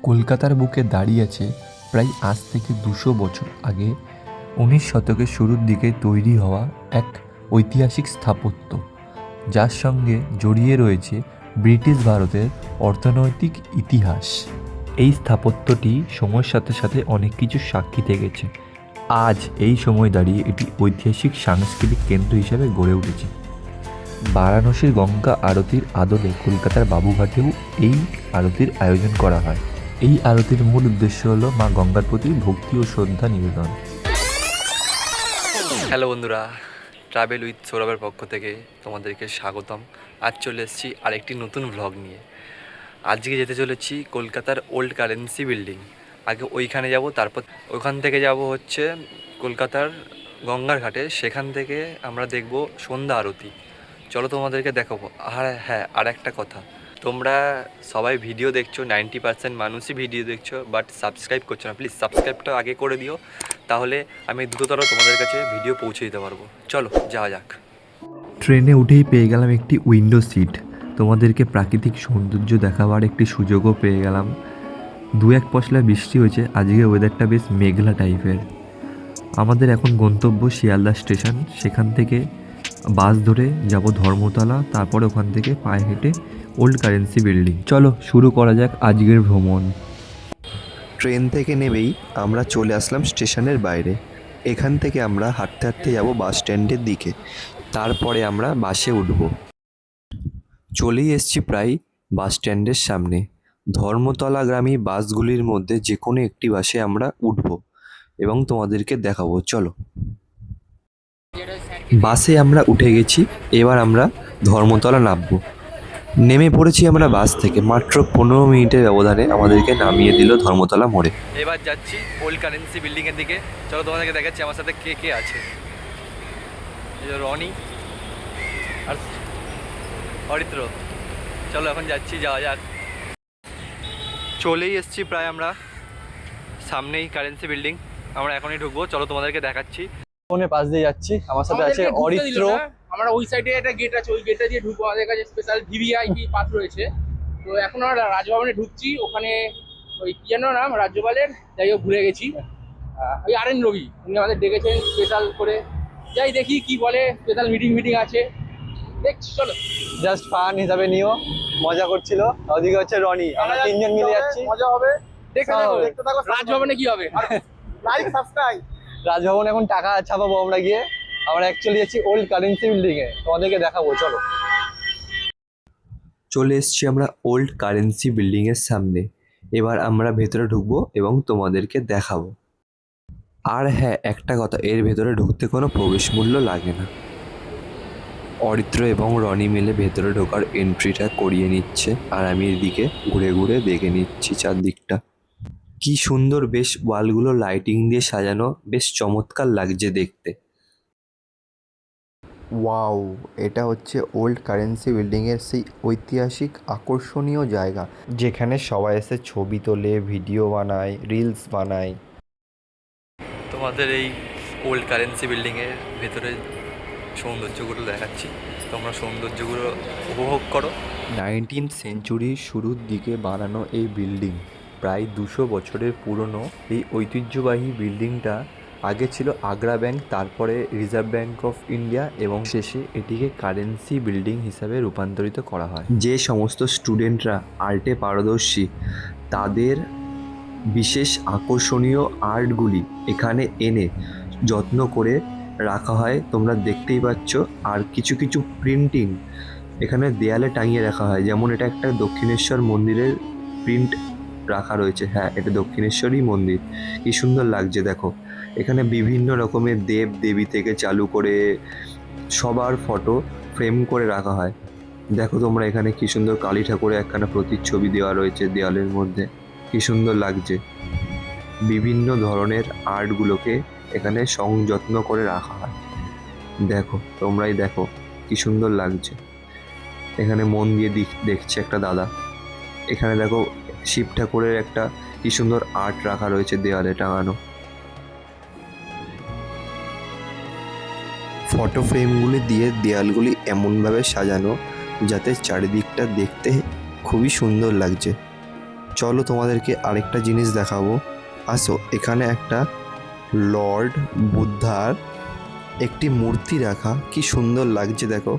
কলকাতার বুকে দাঁড়িয়ে আছে প্রায় আজ থেকে 200 বছর আগে 19 শতকের শুরুর দিকে তৈরি হওয়া এক ঐতিহাসিক স্থাপত্য, যার সঙ্গে জড়িয়ে রয়েছে ব্রিটিশ ভারতের অর্থনৈতিক ইতিহাস। এই স্থাপত্যটি সময়ের সাথে সাথে অনেক কিছু সাক্ষী থেকেছে। আজ এই সময় দাঁড়িয়ে এটি ঐতিহাসিক সাংস্কৃতিক কেন্দ্র হিসেবে গড়ে উঠেছে। বারাণসীর গঙ্গা আরতির আদলে কলকাতার বাবুঘাটেও এই আরতির আয়োজন করা হয়। এই আরতির মূল উদ্দেশ্য হলো মা গঙ্গার প্রতি ভক্তি ও শ্রদ্ধা নিবেদন। হ্যালো বন্ধুরা, ট্রাভেল উইথ সৌরভের পক্ষ থেকে তোমাদেরকে স্বাগতম। আজ চলে এসেছি আরেকটি নতুন ভ্লগ নিয়ে। আজকে যেতে চলেছি কলকাতার ওল্ড কারেন্সি বিল্ডিং। আগে ওইখানে যাব, তারপর ওখান থেকে যাব হচ্ছে কলকাতার গঙ্গার ঘাটে। সেখান থেকে আমরা দেখব সন্ধ্যা আরতি। চলো তোমাদেরকে দেখাবো। আর হ্যাঁ, আর একটা কথা, তোমরা সবাই ভিডিও দেখছো, 90% মানুষই ভিডিও দেখছো, বাট সাবস্ক্রাইব করছো না। প্লিজ সাবস্ক্রাইবটা আগে করে দিও, তাহলে আমি দ্রুততর তোমাদের কাছে ভিডিও পৌঁছে দিতে পারবো। চলো যাওয়া যাক। ট্রেনে উঠেই পেয়ে গেলাম একটি উইন্ডো সিট। তোমাদেরকে প্রাকৃতিক সৌন্দর্য দেখাবার একটি সুযোগও পেয়ে গেলাম। 2-1 পশলা বৃষ্টি হয়েছে, আজকে ওয়েদারটা বেশ মেঘলা টাইপের। আমাদের এখন গন্তব্য শিয়ালদা স্টেশন। সেখান থেকে বাস ধরে যাব ধর্মতলা, তারপরে ওখান থেকে পায়ে হেঁটে ওল্ড কারেন্সি বিল্ডিং। চলো শুরু করা যাক আজকের ভ্রমণ। ট্রেন থেকে নেমেই আমরা চলে আসলাম স্টেশনের বাইরে। এখান থেকে আমরা হাঁটতে হাঁটতে যাব বাস স্ট্যান্ডের দিকে, তারপরে আমরা বাসে উঠব। চলেই এসছি প্রায় বাস স্ট্যান্ডের সামনে। ধর্মতলাগামী বাসগুলির মধ্যে যে কোনো একটি বাসে আমরা উঠব এবং তোমাদেরকে দেখাবো। চলো, বাসে আমরা উঠে গেছি। এবার আমরা ধর্মতলা নামবো। নেমে পড়েছি আমরা বাস থেকে। মাত্র 15 মিনিটের ব্যবধানে আমাদেরকে নামিয়ে দিল ধর্মতলা মোড়ে। এবার যাচ্ছি ওল্ড কারেন্সি বিল্ডিংয়ের দিকে। চলো তোমাদেরকে দেখাচ্ছি আমার সাথে কে কে আছে। এই যে রনি আর অরিত্র। চলো এখন যাচ্ছি, যাওয়া যাক। চলেই এসছি প্রায় আমরা, সামনেই কারেন্সি বিল্ডিং। আমরা এখনই ঢুকবো। চলো তোমাদেরকে দেখাচ্ছি। ফোনের পাশ দিয়ে যাচ্ছি, আমার সাথে আছে অরিত্র। আমরা ওই সাইডে একটা গেট আছে, ওই গেটটা দিয়ে ঢুকবো। আমাদের কাছে স্পেশাল ভিভিআইপি পাস রয়েছে। তো এখন আমরা রাজভবনে ঢুকছি। ওখানে ওই কি যেন নাম রাজ্যপালের, যাই হোক ভুলে গেছি। ওই আরএন রবি উনি আমাদের ডেকেছেন স্পেশাল করে। যাই দেখি কি বলে, স্পেশাল মিটিং আছে, দেখছি। চলো, জাস্ট ফান হিসাবে নিও, মজা করছিল। ওদিকে হচ্ছে রনি, আমরা তিনজন মিলে যাচ্ছি, মজা হবে। দেখতে থাকো রাজভবনে কি হবে। Like subscribe. রাজভবন এখন টাকা ছাপাবো আমরা গিয়ে। আমরা অ্যাকচুয়ালি যাচ্ছি ওল্ড কারেন্সি বিল্ডিং এ, তোমাদেরকে দেখাবো। চলো, চলে এসছি আমরা ওল্ড কারেন্সি বিল্ডিংয়ের সামনে। এবার আমরা ভেতরে ঢুকবো এবং তোমাদেরকে দেখাবো। আর হ্যাঁ, একটা কথা, এর ভেতরে ঢুকতে কোনো প্রবেশ মূল্য লাগে না। অরিত্র এবং রনি মিলে ভেতরে ঢোকার এন্ট্রিটা করিয়ে নিচ্ছে, আর আমি এদিকে ঘুরে ঘুরে দেখে নিচ্ছি চারদিকটা। কি সুন্দর, বেশ ওয়ালগুলো লাইটিং দিয়ে সাজানো, বেশ চমৎকার লাগছে দেখতে। ওয়াও, এটা হচ্ছে ওল্ড কারেন্সি বিল্ডিংয়ের সেই ঐতিহাসিক আকর্ষণীয় জায়গা যেখানে সবাই এসে ছবি তোলে, ভিডিও বানায়, রিলস বানায়। তোমাদের এই ওল্ড কারেন্সি বিল্ডিংয়ের ভেতরে সৌন্দর্যগুলো দেখাচ্ছি, তোমরা সৌন্দর্যগুলো উপভোগ করো। 19th সেঞ্চুরির শুরুর দিকে বানানো এই বিল্ডিং, প্রায় 200 বছরের পুরনো। এই ঐতিহ্যবাহী বিল্ডিংটা আগে ছিল আগ্রা ব্যাংক, তারপরে রিজার্ভ ব্যাংক অফ ইন্ডিয়া, এবং শেষে এটিকে কারেন্সি বিল্ডিং হিসাবে রূপান্তরিত করা হয়। যে সমস্ত স্টুডেন্টরা আর্টে পারদর্শী, তাদের বিশেষ আকর্ষণীয় আর্টগুলি এখানে এনে যত্ন করে রাখা হয়, তোমরা দেখতেই পাচ্ছ। আর কিছু কিছু প্রিন্টিং এখানে দেয়ালে টাঙিয়ে রাখা হয়, যেমন এটা একটা দক্ষিণেশ্বর মন্দিরের প্রিন্ট রাখা রয়েছে। হ্যাঁ, এটা দক্ষিণেশ্বরই মন্দির। কি সুন্দর লাগছে দেখো। এখানে বিভিন্ন রকমের দেব দেবী থেকে চালু করে সবার ফটো ফ্রেম করে রাখা হয়। দেখো তোমরা, এখানে কি সুন্দর কালী ঠাকুরের একখানা প্রতিচ্ছবি দেওয়া রয়েছে দেওয়ালের মধ্যে। কি সুন্দর লাগছে। বিভিন্ন ধরনের আর্টগুলোকে এখানে সংযত্ন করে রাখা হয়। দেখো, তোমরাই দেখো কি সুন্দর লাগছে। এখানে মন দিয়ে দেখছে একটা দাদা। এখানে দেখো শিব ঠাকুরের একটা কি সুন্দর আর্ট রাখা রয়েছে দেওয়ালে টাঙানো। ফটো ফ্রেমগুলি দিয়ে দেয়ালগুলি এমনভাবে সাজানো যাতে চারিদিকটা দেখতে খুবই সুন্দর লাগছে। চলো তোমাদেরকে আরেকটা জিনিস দেখাবো। আসো, এখানে একটা লর্ড বুদ্ধার একটি মূর্তি রাখা, কি সুন্দর লাগছে দেখো।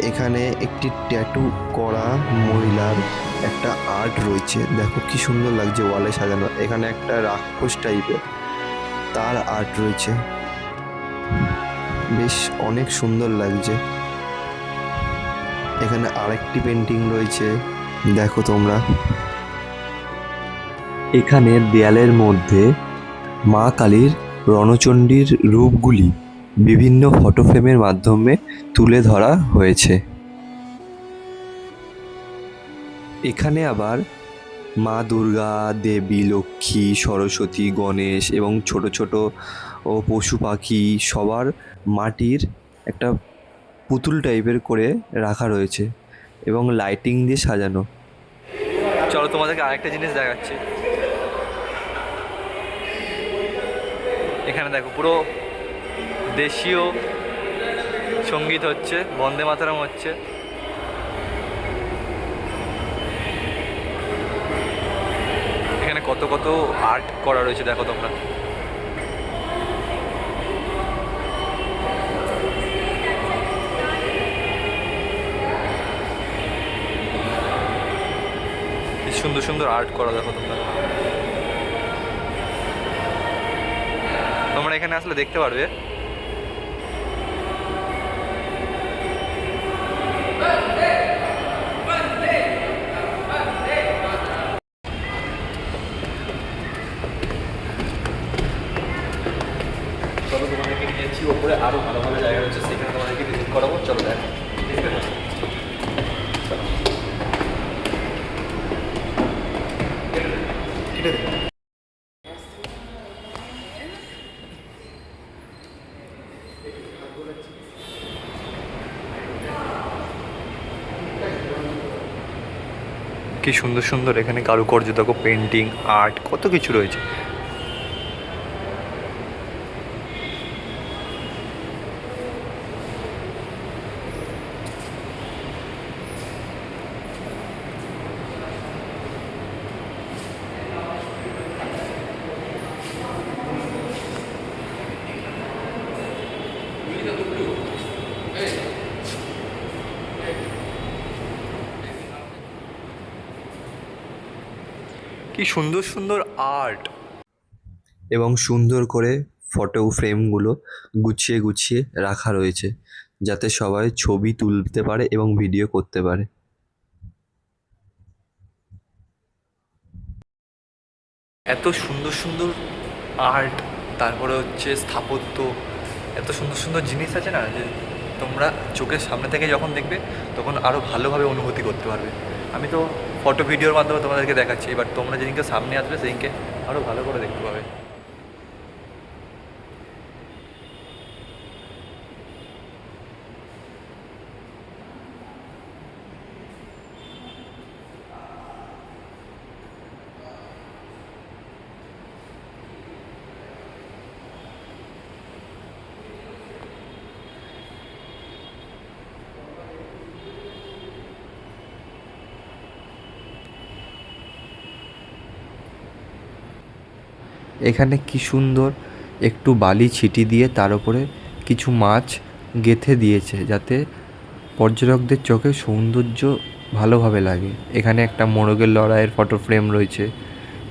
এখানে একটি ট্যাটু করা মহিলার একটা আর্ট রয়েছে, দেখো কি সুন্দর লাগছে ওয়ালে সাজানো। এখানে একটা রাক্ষস টাইপের তার আর্ট রয়েছে, বেশ অনেক সুন্দর লাগছে। এখানে আরেকটি পেন্টিং রয়েছে, দেখো তোমরা। এখানে দেয়ালের মধ্যে মা কালীর রণচণ্ডীর রূপগুলি বিভিন্ন ফটো ফ্রেমের মাধ্যমে তুলে ধরা হয়েছে। এখানে আবার মা দুর্গা, দেবী লক্ষ্মী, সরস্বতী, গণেশ এবং ছোট ছোট পশু পাখি সবার মাটির একটা পুতুল টাইপের করে রাখা রয়েছে এবং লাইটিং দিয়ে সাজানো। চলো তোমাদেরকে আরেকটা জিনিস দেখাচ্ছি। এখানে দেখো পুরো দেশীয় সঙ্গীত হচ্ছে, বন্দে মাতরম হচ্ছে। এখানে কত কত আর্ট করা রয়েছে দেখো তোমরা। কি সুন্দর সুন্দর আর্ট করা দেখো তোমরা। তোমরা এখানে আসলে দেখতে পারবে। চলো তোমাদেরকে নিয়েছি ওপরে, আরো ভালো ভালো জায়গা রয়েছে, সেখানে তোমাদেরকে ভিজিট করাবো। চলো দেখো, দেখতে পাচ্ছি। কি সুন্দর সুন্দর এখানে কারুকার্য দেখো, পেন্টিং, আর্ট, কত কিছু রয়েছে। কি সুন্দর সুন্দর আর্ট। এবং সুন্দর করে ফটো ফ্রেমগুলো গুছিয়ে গুছিয়ে রাখা রয়েছে, যাতে সবাই ছবি তুলতে পারে এবং ভিডিও করতে পারে। এত সুন্দর সুন্দর আর্ট, তারপরে হচ্ছে স্থাপত্য, এত সুন্দর সুন্দর জিনিস আছে না, যে তোমরা চোখের সামনে থেকে যখন দেখবে তখন আরও ভালোভাবে অনুভূতি করতে পারবে। আমি তো ফটো ভিডিওর মাধ্যমে তোমাদেরকে দেখাচ্ছি, এবার তোমরা যেদিনকে সামনে আসবে সেদিনকে আরও ভালো করে দেখতে পাবে। এখানে কি সুন্দর একটু বালি ছিটি দিয়ে তার উপরে কিছু মাছ গেঁথে দিয়েছে, যাতে পর্যটকদের চোখে সৌন্দর্য ভালোভাবে লাগে। এখানে একটা মোরগের লড়াইয়ের ফটো ফ্রেম রয়েছে।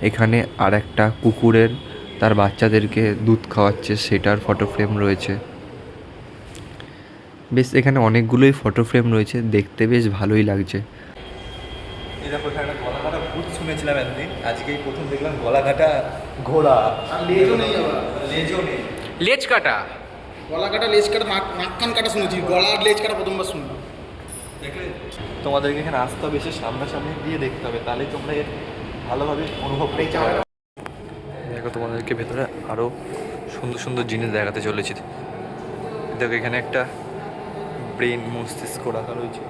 এখানে আর একটা কুকুরের তার বাচ্চাদেরকে দুধ খাওয়াচ্ছে, সেটার ফটো ফ্রেম রয়েছে। বেশ এখানে অনেকগুলোই ফটো ফ্রেম রয়েছে, দেখতে বেশ ভালোই লাগছে। এই দেখো, এখানে একটা গলা কাটা ভূত শুনেছিলাম এতদিন, আজকেই প্রথম দেখলাম গলা কাটা ঘোড়া। আর লেজও নেই আবার, লেজও নেই। লেজ কাটা, গলা কাটা, লেজ কাটা, নাক কান কাটা শুনেছি, গলা আর লেজ কাটা প্রথমবার শুনলাম। দেখলে, তোমাদেরকে এখানে আসতে হবে, এসে সামনাসামনি দিয়ে দেখতে হবে, তাহলেই তোমরা এর ভালোভাবে অনুভব করতে পারবে। দেখো তোমাদেরকে ভেতরে আরও সুন্দর সুন্দর জিনিস দেখাতে চলেছি। দেখো এখানে একটা ব্রেন, মস্তিষ্ক রাখা রয়েছে।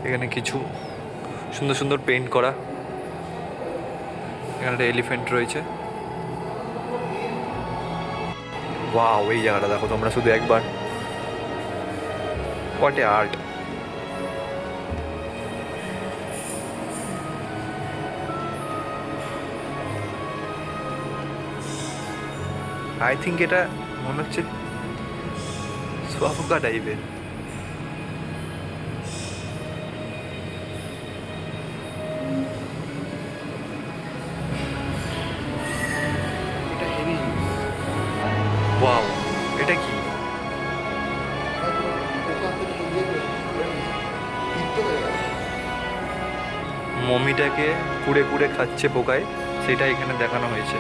এখানে কিছু সুন্দর সুন্দর পেইন্ট করা। এখানে একটা এলিফ্যান্ট রয়েছে। ওয়াও, এই জায়গাটা দেখো তোমরা শুধু একবার, what a art. I think এটা মনে হচ্ছে সোয়াফুকা টাইপের। এটা হেভি। ওয়াও, এটা কি? মমিটাকে কুড়ে কুড়ে খাচ্ছে পোকায়, সেটা এখানে দেখানো হয়েছে।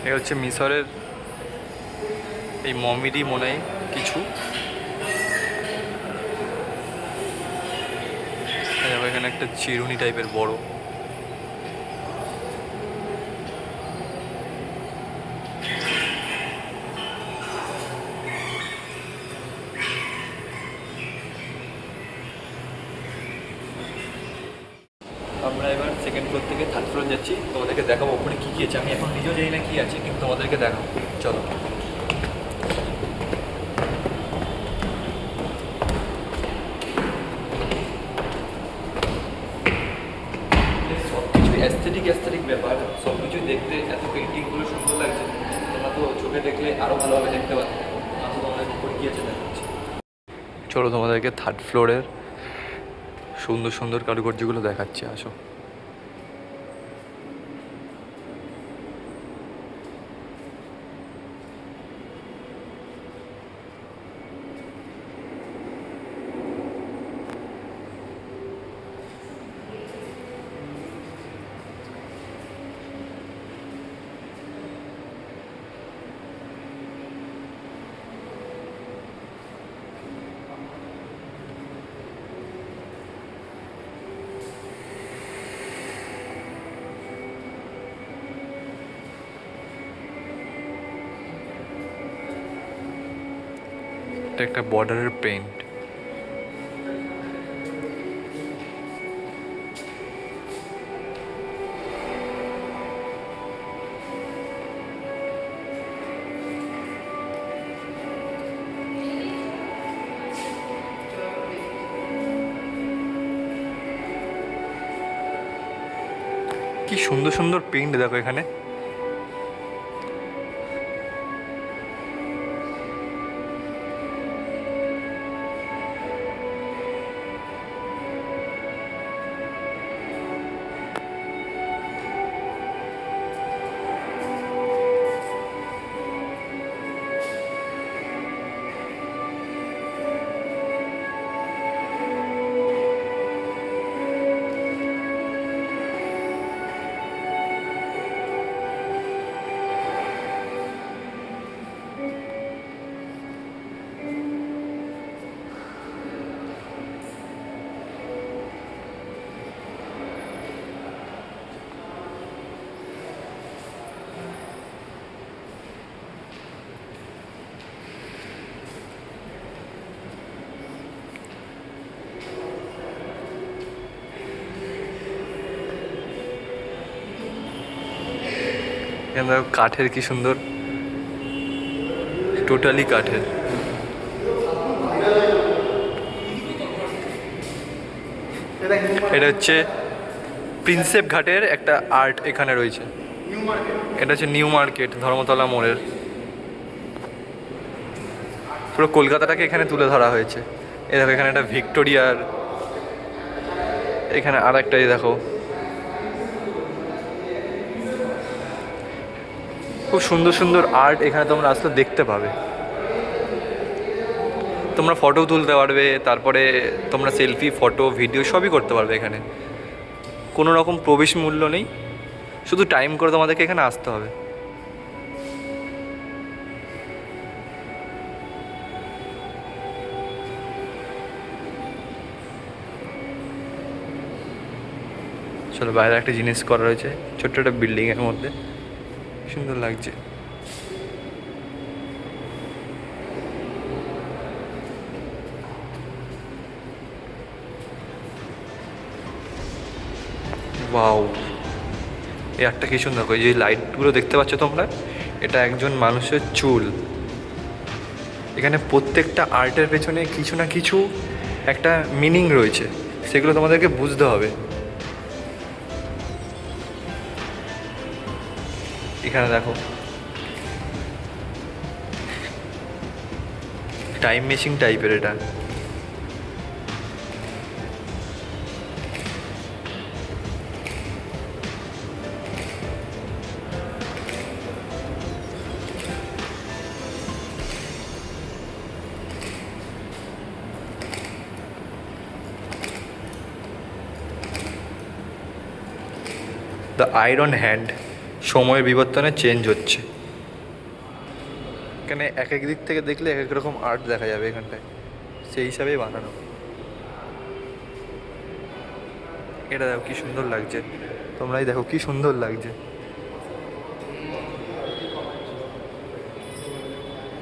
এ হচ্ছে মিশরের এই মমিরই মনে হয় কিছু। দেখো এখানে একটা চিরুনি টাইপের বড়। আমরা এবার সেকেন্ড ফ্লোর থেকে থার্ড ফ্লোর যাচ্ছি, তোমাদেরকে দেখাবো ওপরে কী কী আছে। আমি এখন নিজেও জানি না কী আছে, কিন্তু তোমাদেরকে দেখাবো। চলো। সব কিছু অ্যাস্থেটিক ব্যাপার, সব কিছু দেখতে এত পেন্টিংগুলো সুন্দর লাগছে। তোমরা তো চোখে দেখলে আরও ভালোভাবে দেখতে পারো। আমি তোমাদের উপরে কী আছে দেখাচ্ছি। চলো তোমাদেরকে থার্ড ফ্লোরের সুন্দর সুন্দর কারুকার্যগুলো দেখাচ্ছি, আসো। এটা একটা বর্ডারের পেইন্ট। কি সুন্দর সুন্দর পেইন্ট দেখো এখানে। এখানে দেখো কাঠের কি সুন্দর, টোটালি কাঠের। এটা হচ্ছে প্রিন্সেপ ঘাটের একটা আর্ট এখানে রয়েছে। এটা হচ্ছে নিউ মার্কেট, ধর্মতলা মোড়ের। পুরো কলকাতাটাকে এখানে তুলে ধরা হয়েছে। এই দেখো এখানে একটা ভিক্টোরিয়ার, এখানে আর একটা, এই দেখো খুব সুন্দর সুন্দর আর্ট এখানে তোমরা আসলে দেখতে পাবে। তোমরা ফটো তুলতে পারবে, তারপরে তোমরা সেলফি, ফটো, ভিডিও সবই করতে পারবে এখানে। কোনো রকম প্রবেশ মূল্য নেই, শুধু টাইম করে তোমাদেরকে এখানে আসতে হবে। চলো, বাইরে একটা জিনিস করা রয়েছে, ছোট্ট একটা বিল্ডিংয়ের মধ্যে, সুন্দর লাগছে। ওয়াও, এই একটা কি সুন্দর, ওই যে লাইটগুলো দেখতে পাচ্ছ তোমরা, এটা একজন মানুষের চুল। এখানে প্রত্যেকটা আর্টের পেছনে কিছু না কিছু একটা মিনিং রয়েছে, সেগুলো তোমাদেরকে বুঝতে হবে। এখানে দেখো টাইম মেশিন টাইপের এটা। দ্য আয়রন হ্যান্ড, সময়ের বিবর্তনে চেঞ্জ হচ্ছে। এখানে এক এক দিক থেকে দেখলে এক এক রকম আর্ট দেখা যাবে এখানটায়, সেই হিসাবেই বানানো। এটা দেখো কি সুন্দর লাগছে, তোমরাই দেখো কি সুন্দর লাগছে।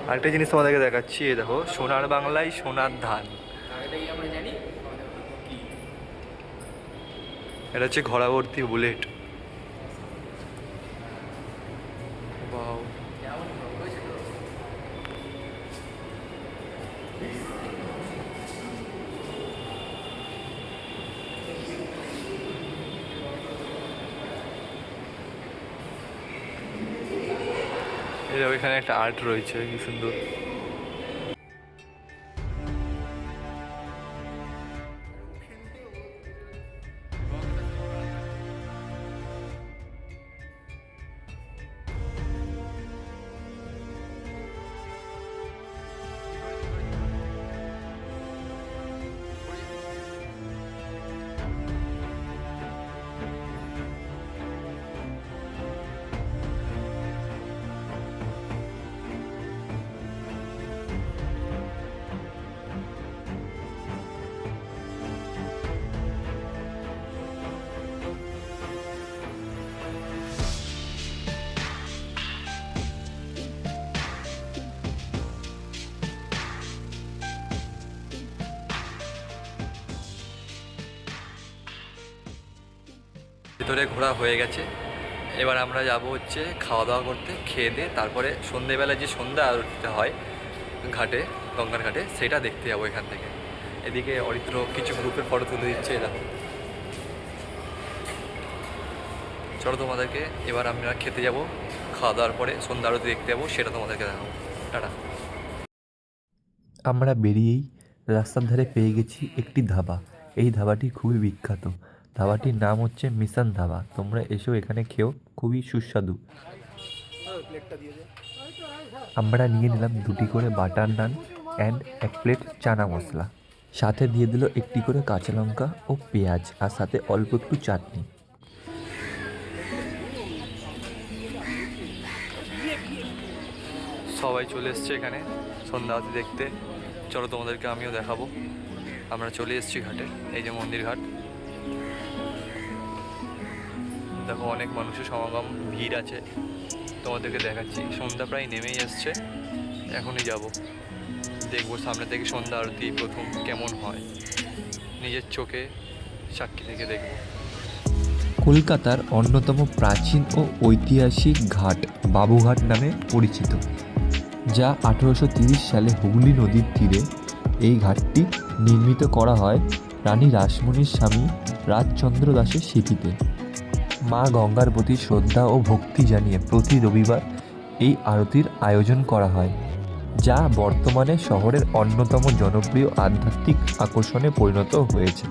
আরেকটা জিনিস তোমাদেরকে দেখাচ্ছি, এই দেখো সোনার বাংলায় সোনার ধান। এটা হচ্ছে ঘোড়াভর্তি বুলেট। Wow. এখানে একটা আর্ট রয়েছে, কি সুন্দর। ভিতরে ঘোরা হয়ে গেছে, এবার আমরা যাব হচ্ছে খাওয়া দাওয়া করতে। খেয়ে দিয়ে তারপরে সন্ধেবেলা যে সন্ধ্যা আরতিটা হয় ঘাটে, গঙ্গার ঘাটে, সেটা দেখতে যাবো এখান থেকে। এদিকে অরিত্র কিছু গ্রুপের ফটো তুলে দিচ্ছে, এরা। চলো তোমাদেরকে এবার আমরা খেতে যাব, খাওয়া দাওয়ার পরে সন্ধ্যা আরতি দেখতে যাবো, সেটা তোমাদেরকে দেখাবো। টাটা। আমরা বেরিয়েই রাস্তার ধারে পেয়ে গেছি একটি ধাবা। এই ধাবাটি খুবই বিখ্যাত। ধাবাটির নাম হচ্ছে মিশন ধাবা। তোমরা এসো এখানে খেও, খুবই সুস্বাদু। আমরা নিয়ে নিলাম 2টি করে butter naan and 1 plate chana masala, সাথে দিয়ে দিল 1টি করে কাঁচা লঙ্কা ও পেঁয়াজ, আর সাথে অল্প একটু চাটনি। সবাই চলে এসছে এখানে সন্ধ্যা আরতি দেখতে। চলো তোমাদেরকে আমিও দেখাবো। আমরা চলে এসেছি ঘাটে, এই যে মন্দির ঘাট। দেখো অনেক মানুষের সমাগম, ভিড় আছে, তোমাদেরকে দেখাচ্ছি। সন্ধ্যা প্রায় নেমেই এসছে, এখনই যাব, দেখবো সামনে থেকে সন্ধ্যা আরতি প্রথম কেমন হয়, নিজের চোখে সাক্ষী থেকে দেখবো। কলকাতার অন্যতম প্রাচীন ও ঐতিহাসিক ঘাট বাবুঘাট নামে পরিচিত, যা 1830 সালে হুগলি নদীর তীরে এই ঘাটটি নির্মিত করা হয় রানী রাসমণির স্বামী রাজচন্দ্র দাসের স্মৃতিতে। মা গঙ্গার প্রতি শ্রদ্ধা ও ভক্তি জানিয়ে প্রতি রবিবার এই আরতির আয়োজন করা হয়, যা বর্তমানে শহরের অন্যতম জনপ্রিয় আধ্যাত্মিক আকর্ষণে পরিণত হয়েছে।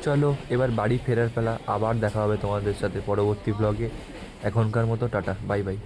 চলো এবার বাড়ি ফেরার পালা, আবার দেখা হবে তোমাদের সাথে পরবর্তী ব্লগে। এখনকার মতো টাটা, বাই বাই।